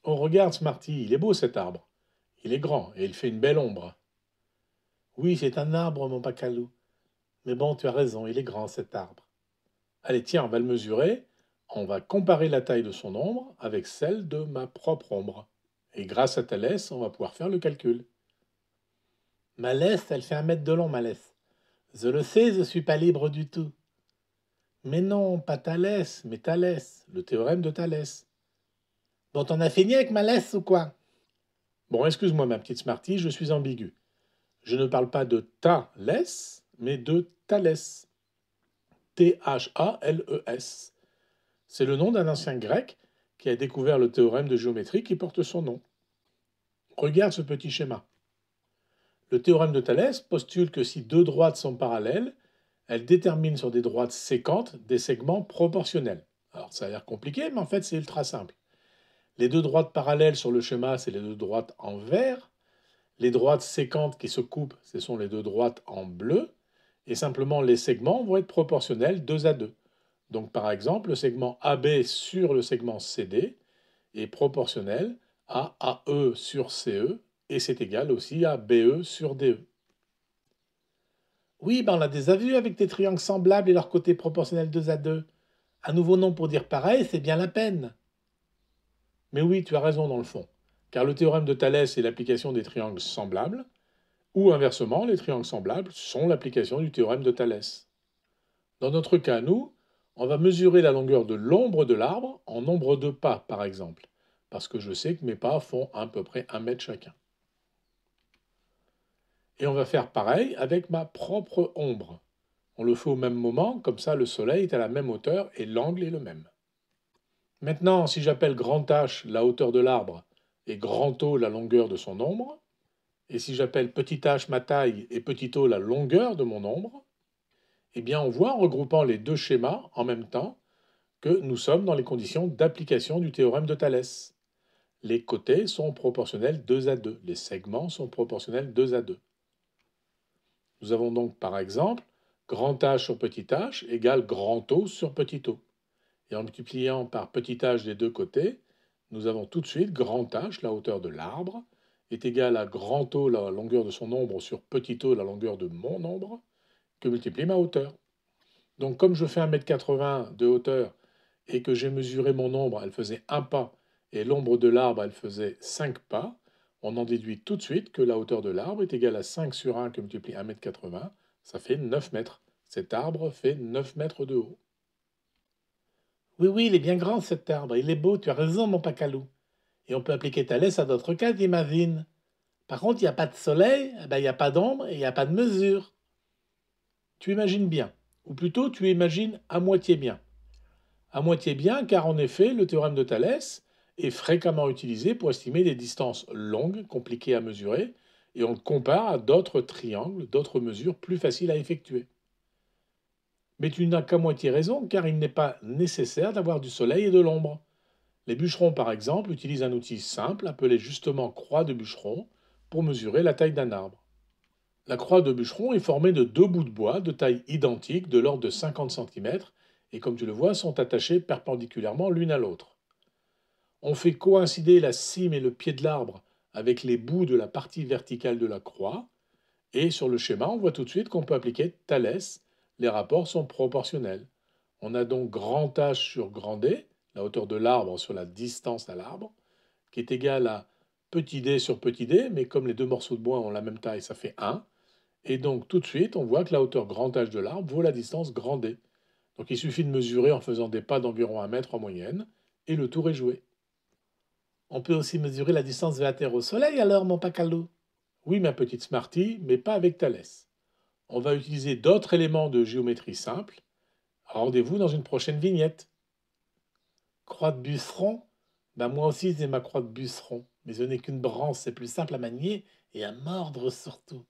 Oh, regarde, Smarty, il est beau cet arbre. Il est grand et il fait une belle ombre. Oui, c'est un arbre, mon Pacalou. Mais bon, tu as raison, il est grand cet arbre. Allez, tiens, on va le mesurer. On va comparer la taille de son ombre avec celle de ma propre ombre. Et grâce à Thalès, on va pouvoir faire le calcul. Ma laisse, elle fait 1 mètre de long, ma laisse. Je le sais, je suis pas libre du tout. Mais non, pas Thalès, mais Thalès, le théorème de Thalès. Bon, t'en as fini avec ma laisse ou quoi? Bon, excuse-moi, ma petite Smarty, je suis ambigu. Je ne parle pas de ta laisse, mais de Thalès. Thales. C'est le nom d'un ancien grec qui a découvert le théorème de géométrie qui porte son nom. Regarde ce petit schéma. Le théorème de Thalès postule que si deux droites sont parallèles, elles déterminent sur des droites séquentes des segments proportionnels. Alors ça a l'air compliqué, mais en fait c'est ultra simple. Les deux droites parallèles sur le schéma, c'est les deux droites en vert. Les droites séquentes qui se coupent, ce sont les deux droites en bleu. Et simplement, les segments vont être proportionnels 2 à 2. Donc par exemple, le segment AB sur le segment CD est proportionnel à AE sur CE, et c'est égal aussi à BE sur DE. Oui, ben on l'a déjà vu avec des triangles semblables et leur côté proportionnel 2 à 2. Un nouveau nom pour dire pareil, c'est bien la peine. Mais oui, tu as raison dans le fond, car le théorème de Thalès est l'application des triangles semblables, ou inversement, les triangles semblables sont l'application du théorème de Thalès. Dans notre cas, nous, on va mesurer la longueur de l'ombre de l'arbre en nombre de pas, par exemple, parce que je sais que mes pas font à peu près 1 mètre chacun. Et on va faire pareil avec ma propre ombre. On le fait au même moment, comme ça le soleil est à la même hauteur et l'angle est le même. Maintenant, si j'appelle grand H la hauteur de l'arbre et grand O la longueur de son ombre, et si j'appelle petit h ma taille et petit o la longueur de mon ombre, eh bien on voit en regroupant les deux schémas en même temps que nous sommes dans les conditions d'application du théorème de Thalès. Les côtés sont proportionnels 2 à 2, les segments sont proportionnels 2 à 2. Nous avons donc par exemple grand H sur petit h égale grand O sur petit o. Et en multipliant par petit h des deux côtés, nous avons tout de suite grand H, la hauteur de l'arbre, est égal à grand O, la longueur de son ombre, sur petit o, la longueur de mon ombre, que multiplie ma hauteur. Donc comme je fais 1,80 m de hauteur et que j'ai mesuré mon ombre, elle faisait 1 pas, et l'ombre de l'arbre, elle faisait 5 pas, on en déduit tout de suite que la hauteur de l'arbre est égale à 5 sur 1 que multiplie 1,80 m, ça fait 9 mètres. Cet arbre fait 9 mètres de haut. Oui, oui, il est bien grand cet arbre, il est beau, tu as raison, mon Pacalou. Et on peut appliquer Thalès à d'autres cas, j'imagine. Par contre, il n'y a pas de soleil, eh ben, il n'y a pas d'ombre et il n'y a pas de mesure. Tu imagines bien, ou plutôt tu imagines à moitié bien. À moitié bien, car en effet, le théorème de Thalès est fréquemment utilisé pour estimer des distances longues, compliquées à mesurer, et on le compare à d'autres triangles, d'autres mesures plus faciles à effectuer. Mais tu n'as qu'à moitié raison, car il n'est pas nécessaire d'avoir du soleil et de l'ombre. Les bûcherons, par exemple, utilisent un outil simple appelé justement croix de bûcheron pour mesurer la taille d'un arbre. La croix de bûcheron est formée de deux bouts de bois de taille identique de l'ordre de 50 cm et comme tu le vois sont attachés perpendiculairement l'une à l'autre. On fait coïncider la cime et le pied de l'arbre avec les bouts de la partie verticale de la croix et sur le schéma on voit tout de suite qu'on peut appliquer Thalès, les rapports sont proportionnels. On a donc grand H sur grand D, la hauteur de l'arbre sur la distance à l'arbre, qui est égale à petit d sur petit d, mais comme les deux morceaux de bois ont la même taille, ça fait 1. Et donc tout de suite, on voit que la hauteur grand H de l'arbre vaut la distance grand D. Donc il suffit de mesurer en faisant des pas d'environ 1 mètre en moyenne, et le tour est joué. On peut aussi mesurer la distance de la Terre au Soleil alors, mon Pacalou? Oui, ma petite Smarty, mais pas avec Thalès. On va utiliser d'autres éléments de géométrie simple. Rendez-vous dans une prochaine vignette. Croix de bûcheron? Ben moi aussi j'ai ma croix de bûcheron, mais ce n'est qu'une branche, c'est plus simple à manier et à mordre surtout.